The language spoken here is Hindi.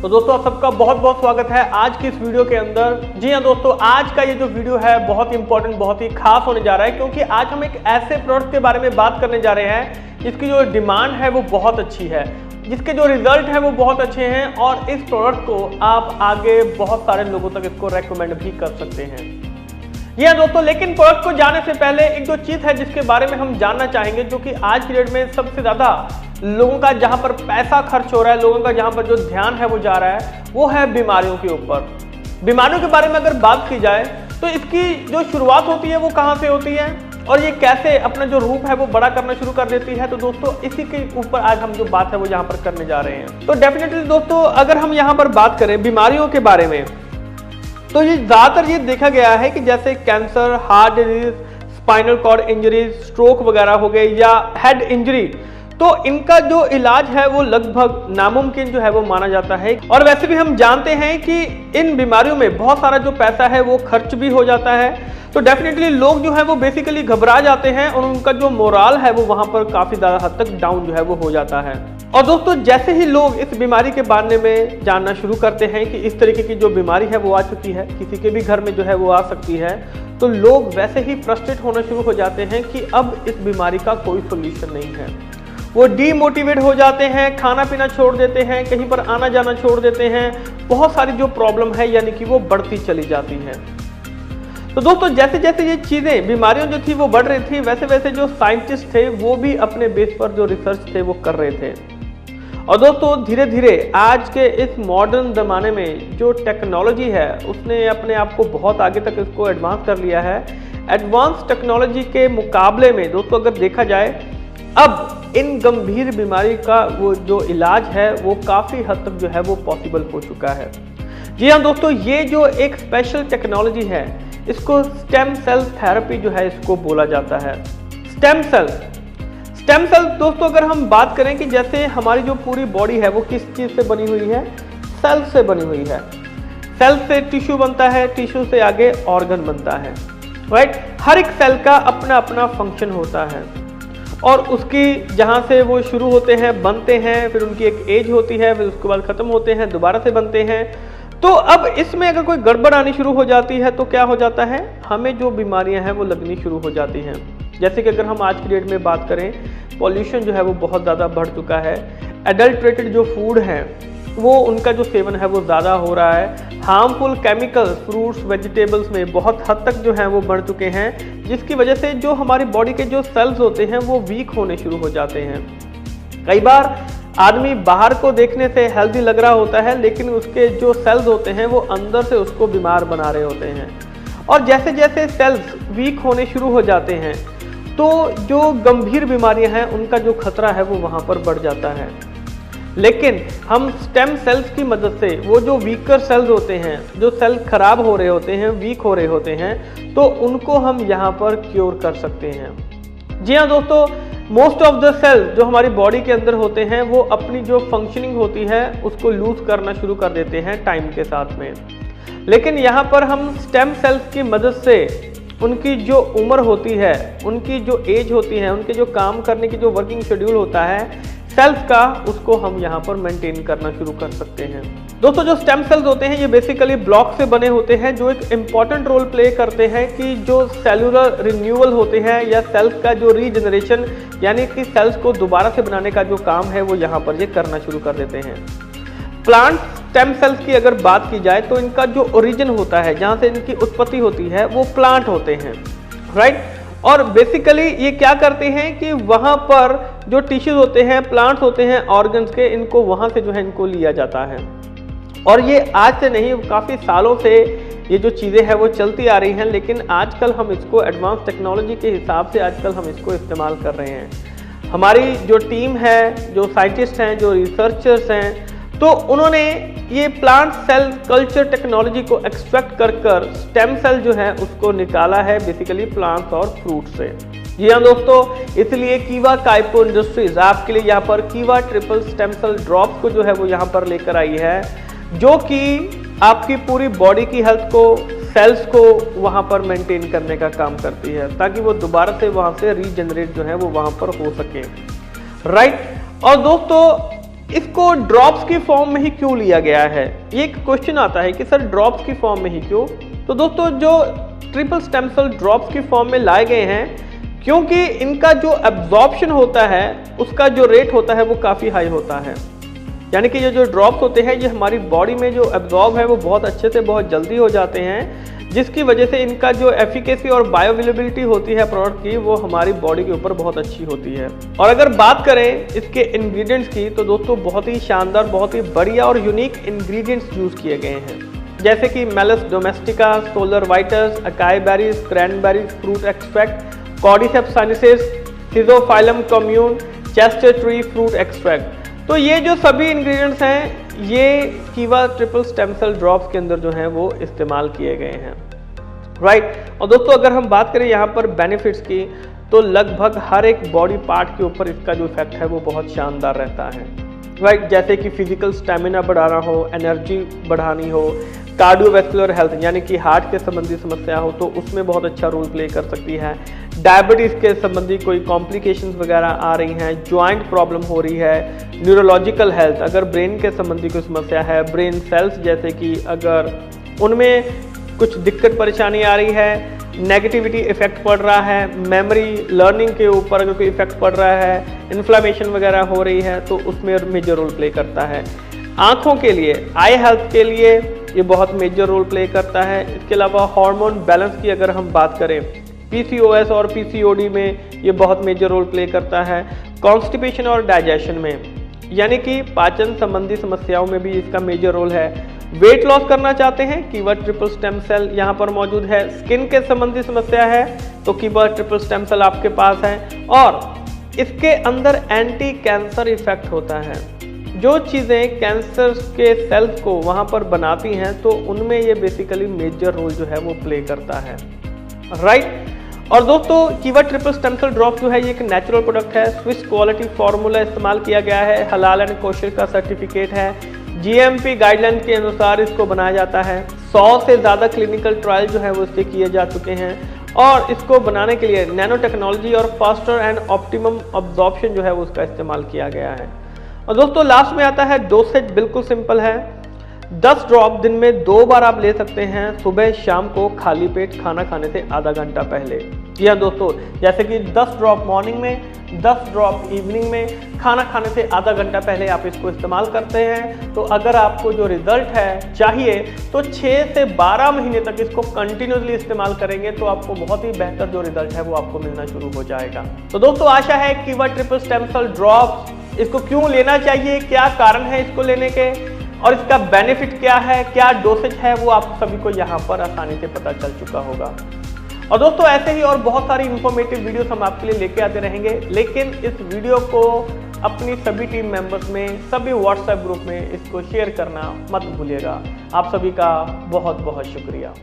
तो दोस्तों आप सबका बहुत बहुत स्वागत है आज की इस वीडियो के अंदर। जी हाँ दोस्तों, आज का ये जो वीडियो है बहुत इंपॉर्टेंट, बहुत ही खास होने जा रहा है, क्योंकि आज हम एक ऐसे प्रोडक्ट के बारे में बात करने जा रहे हैं जिसकी जो डिमांड है वो बहुत अच्छी है, जिसके जो रिजल्ट है वो बहुत अच्छे हैं और इस प्रोडक्ट को आप आगे बहुत सारे लोगों तक इसको रेकमेंड भी कर सकते हैं। जी हाँ दोस्तों, लेकिन प्रोडक्ट को जाने से पहले एक जो चीज़ है जिसके बारे में हम जानना चाहेंगे, जो कि आज की डेट में सबसे ज़्यादा लोगों का जहाँ पर पैसा खर्च हो रहा है, लोगों का जहाँ पर जो ध्यान है वो जा रहा है, वो है बीमारियों के ऊपर। बीमारियों के बारे में अगर बात की जाए तो इसकी जो शुरुआत होती है वो कहाँ से होती है और ये कैसे अपना जो रूप है वो बड़ा करना शुरू कर देती है। तो दोस्तों इसी के ऊपर आज हम जो बात है वो यहाँ पर करने जा रहे हैं। तो डेफिनेटली दोस्तों अगर हम यहाँ पर बात करें बीमारियों के बारे में, तो ये ज़्यादातर ये देखा गया है कि जैसे cancer, heart disease, spinal cord injury, stroke वगैरह हो गए या हेड इंजरी, तो इनका जो इलाज है वो लगभग नामुमकिन जो है वो माना जाता है। और वैसे भी हम जानते हैं कि इन बीमारियों में बहुत सारा जो पैसा है वो खर्च भी हो जाता है। तो डेफिनेटली लोग जो है वो बेसिकली घबरा जाते हैं और उनका जो मोराल है वो वहां पर काफी ज्यादा हद तक डाउन जो है वो हो जाता है। और दोस्तों जैसे ही लोग इस बीमारी के बारे में जानना शुरू करते हैं कि इस तरीके की जो बीमारी है वो आ चुकी है, किसी के भी घर में जो है वो आ सकती है, तो लोग वैसे ही फ्रस्ट्रेट होना शुरू हो जाते हैं कि अब इस बीमारी का कोई सोल्यूशन नहीं है। वो डीमोटिवेट हो जाते हैं, खाना पीना छोड़ देते हैं, कहीं पर आना जाना छोड़ देते हैं, बहुत सारी जो प्रॉब्लम है यानी कि वो बढ़ती चली जाती है। तो दोस्तों जैसे जैसे ये चीज़ें, बीमारियां जो थी वो बढ़ रही थी, वैसे वैसे जो साइंटिस्ट थे वो भी अपने बेस पर जो रिसर्च थे वो कर रहे थे। और दोस्तों धीरे धीरे आज के इस मॉडर्न ज़माने में जो टेक्नोलॉजी है उसने अपने आप को बहुत आगे तक इसको एडवांस कर लिया है। एडवांस टेक्नोलॉजी के मुकाबले में दोस्तों अगर देखा जाए, अब इन गंभीर बीमारी का वो जो इलाज है वो काफ़ी हद तक जो है वो पॉसिबल हो चुका है। जी हाँ दोस्तों, ये जो एक स्पेशल टेक्नोलॉजी है इसको स्टेम सेल थेरेपी जो है इसको बोला जाता है। स्टेम सेल दोस्तों अगर हम बात करें कि जैसे हमारी जो पूरी बॉडी है वो किस चीज़ से बनी हुई है, सेल से बनी हुई है। सेल से टिश्यू बनता है, टिश्यू से आगे ऑर्गन बनता है, राइट। हर एक सेल का अपना अपना फंक्शन होता है और उसकी जहाँ से वो शुरू होते हैं, बनते हैं, फिर उनकी एक एज होती है, फिर उसके बाद ख़त्म होते हैं, दोबारा से बनते हैं। तो अब इसमें अगर कोई गड़बड़ आनी शुरू हो जाती है तो क्या हो जाता है, हमें जो बीमारियां हैं वो लगनी शुरू हो जाती हैं। जैसे कि अगर हम आज की डेट में बात करें, पॉल्यूशन जो है वो बहुत ज़्यादा बढ़ चुका है, एडल्ट्रेटेड जो फूड है वो उनका जो सेवन है वो ज़्यादा हो रहा है, हार्मफुल केमिकल्स फ्रूट्स वेजिटेबल्स में बहुत हद तक जो है वो बढ़ चुके हैं, जिसकी वजह से जो हमारी बॉडी के जो सेल्स होते हैं वो वीक होने शुरू हो जाते हैं। कई बार आदमी बाहर को देखने से हेल्दी लग रहा होता है, लेकिन उसके जो सेल्स होते हैं वो अंदर से उसको बीमार बना रहे होते हैं। और जैसे जैसे सेल्स वीक होने शुरू हो जाते हैं तो जो गंभीर बीमारियां हैं उनका जो खतरा है वो वहाँ पर बढ़ जाता है। लेकिन हम स्टेम सेल्स की मदद से वो जो वीकर सेल्स होते हैं, जो सेल खराब हो रहे होते हैं, वीक हो रहे होते हैं, तो उनको हम यहाँ पर क्योर कर सकते हैं। जी हाँ दोस्तों, मोस्ट ऑफ द सेल्स जो हमारी बॉडी के अंदर होते हैं वो अपनी जो फंक्शनिंग होती है उसको लूज करना शुरू कर देते हैं टाइम के साथ में। लेकिन यहाँ पर हम स्टेम सेल्स की मदद से उनकी जो उम्र होती है, उनकी जो एज होती है, उनके जो काम करने की जो वर्किंग शेड्यूल होता है सेल्स का, उसको हम यहाँ पर मेंटेन करना शुरू कर सकते हैं। दोस्तों जो स्टेम सेल्स होते हैं ये बेसिकली ब्लॉक से बने होते हैं जो एक इम्पॉर्टेंट रोल प्ले करते हैं कि जो सेलुलर रिन्यूअल होते हैं या सेल्स का जो रीजनरेशन यानी कि सेल्स को दोबारा से बनाने का जो काम है वो यहाँ पर ये करना शुरू कर देते हैं। प्लांट स्टेम सेल्स की अगर बात की जाए तो इनका जो ओरिजिन होता है, जहाँ से इनकी उत्पत्ति होती है, वो प्लांट होते हैं, राइट। और बेसिकली ये क्या करते हैं कि वहाँ पर जो टिश्यूज होते हैं, प्लांट्स होते हैं, ऑर्गन्स के, इनको वहाँ से जो है इनको लिया जाता है। और ये आज से नहीं, काफ़ी सालों से ये जो चीज़ें हैं वो चलती आ रही हैं, लेकिन आजकल हम इसको एडवांस टेक्नोलॉजी के हिसाब से आजकल हम इसको इस्तेमाल कर रहे हैं। हमारी जो टीम है, जो साइंटिस्ट हैं, जो रिसर्चर्स हैं, तो उन्होंने ये प्लांट सेल कल्चर टेक्नोलॉजी को एक्सट्रैक्ट कर स्टेम सेल जो है उसको निकाला है बेसिकली प्लांट्स और फ्रूट से। जी हाँ दोस्तों, इसलिए कीवा काइपो इंडस्ट्रीज आपके लिए यहाँ पर कीवा ट्रिपल स्टेम सेल ड्रॉप्स को जो है वो यहाँ पर लेकर आई है, जो कि आपकी पूरी बॉडी की हेल्थ को, सेल्स को वहाँ पर मेंटेन करने का काम करती है, ताकि वो दोबारा से वहाँ से रीजनरेट जो है वो वहाँ पर हो सके, राइट। और दोस्तों इसको ड्रॉप्स की फॉर्म में ही क्यों लिया गया है? ये एक क्वेश्चन आता है कि सर ड्रॉप्स की फॉर्म में ही क्यों? तो दोस्तों जो ट्रिपल स्टेम सेल ड्रॉप्स की फॉर्म में लाए गए हैं क्योंकि इनका जो एब्जॉर्प्शन होता है उसका जो रेट होता है वो काफ़ी हाई होता है। यानी कि ये जो ड्रॉप्स होते हैं ये हमारी बॉडी में जो एब्जॉर्ब है वो बहुत अच्छे से बहुत जल्दी हो जाते हैं, जिसकी वजह से इनका जो एफिकेसी और बायोअवेलेबिलिटी होती है प्रोडक्ट की वो हमारी बॉडी के ऊपर बहुत अच्छी होती है। और अगर बात करें इसके इंग्रेडिएंट्स की तो दोस्तों बहुत ही शानदार, बहुत ही बढ़िया और यूनिक इंग्रेडिएंट्स यूज़ किए गए हैं, जैसे कि Malus domestica, solar vitis, acai berries, cranberries fruit extract, cordyceps sinensis, schizophyllum commune, chaste tree fruit extract. तो ये जो सभी इंग्रेडिएंट्स हैं ये कीवा ट्रिपल स्टेम सेल ड्रॉप्स के अंदर जो हैं वो इस्तेमाल किए गए हैं, राइट। और दोस्तों अगर हम बात करें यहाँ पर बेनिफिट्स की तो लगभग हर एक बॉडी पार्ट के ऊपर इसका जो इफेक्ट है वो बहुत शानदार रहता है, राइट। जैसे कि फिजिकल स्टेमिना बढ़ाना हो, एनर्जी बढ़ानी हो, कार्डियोवैस्कुलर हेल्थ यानी कि हार्ट के संबंधी समस्या हो तो उसमें बहुत अच्छा रोल प्ले कर सकती है। डायबिटीज़ के संबंधी कोई कॉम्प्लिकेशंस वगैरह आ रही हैं, जॉइंट प्रॉब्लम हो रही है, न्यूरोलॉजिकल हेल्थ, अगर ब्रेन के संबंधी कोई समस्या है, ब्रेन सेल्स जैसे कि अगर उनमें कुछ दिक्कत परेशानी आ रही है, नेगेटिविटी इफेक्ट पड़ रहा है, मेमोरी लर्निंग के ऊपर अगर कोई इफेक्ट पड़ रहा है, इन्फ्लेमेशन वगैरह हो रही है तो उसमें मेजर रोल प्ले करता है। आँखों के लिए, आई हेल्थ के लिए ये बहुत मेजर रोल प्ले करता है। इसके अलावा हार्मोन बैलेंस की अगर हम बात करें, पीसीओएस और पीसीओडी में ये बहुत मेजर रोल प्ले करता है। कॉन्स्टिपेशन और डाइजेशन में यानी कि पाचन संबंधी समस्याओं में भी इसका मेजर रोल है। वेट लॉस करना चाहते हैं, कीवा ट्रिपल स्टेम सेल यहाँ पर मौजूद है। स्किन के संबंधी समस्या है तो कीवा ट्रिपल स्टेम सेल आपके पास है। और इसके अंदर एंटी कैंसर इफेक्ट होता है, जो चीज़ें कैंसर के सेल्स को वहाँ पर बनाती हैं तो उनमें ये बेसिकली मेजर रोल जो है वो प्ले करता है, राइट। और दोस्तों कीवा ट्रिपल स्टेम सेल ड्रॉप जो है ये एक नेचुरल प्रोडक्ट है, स्विस क्वालिटी फार्मूला इस्तेमाल किया गया है, हलाल एंड कोशर का सर्टिफिकेट है, जीएमपी गाइडलाइन के अनुसार इसको बनाया जाता है। 100 से ज़्यादा क्लिनिकल ट्रायल जो है वो इसके किए जा चुके हैं और इसको बनाने के लिए नैनो टेक्नोलॉजी और फास्टर एंड ऑप्टिमम अब्जॉर्प्शन जो है वो उसका इस्तेमाल किया गया है। और दोस्तों लास्ट में आता है डोसेज, बिल्कुल सिंपल है। 10 ड्रॉप दिन में 2 बार आप ले सकते हैं, सुबह शाम को खाली पेट खाना खाने से आधा घंटा पहले। जी हाँ दोस्तों, जैसे कि 10 ड्रॉप मॉर्निंग में, 10 ड्रॉप इवनिंग में, खाना खाने से आधा घंटा पहले आप इसको इस्तेमाल करते हैं तो अगर आपको जो रिजल्ट है चाहिए तो 6 से 12 महीने तक इसको कंटिन्यूसली इस्तेमाल करेंगे तो आपको बहुत ही बेहतर जो रिजल्ट है वो आपको मिलना शुरू हो जाएगा। तो दोस्तों आशा है कीवा ट्रिपल स्टेम सेल ड्रॉप इसको क्यों लेना चाहिए, क्या कारण है इसको लेने के और इसका बेनिफिट क्या है, क्या डोसेज है, वो आप सभी को यहाँ पर आसानी से पता चल चुका होगा। और दोस्तों ऐसे ही और बहुत सारी इंफॉर्मेटिव वीडियोस हम आपके लिए लेके आते रहेंगे, लेकिन इस वीडियो को अपनी सभी टीम मेंबर्स में, सभी व्हाट्सएप ग्रुप में इसको शेयर करना मत भूलिएगा। आप सभी का बहुत बहुत शुक्रिया।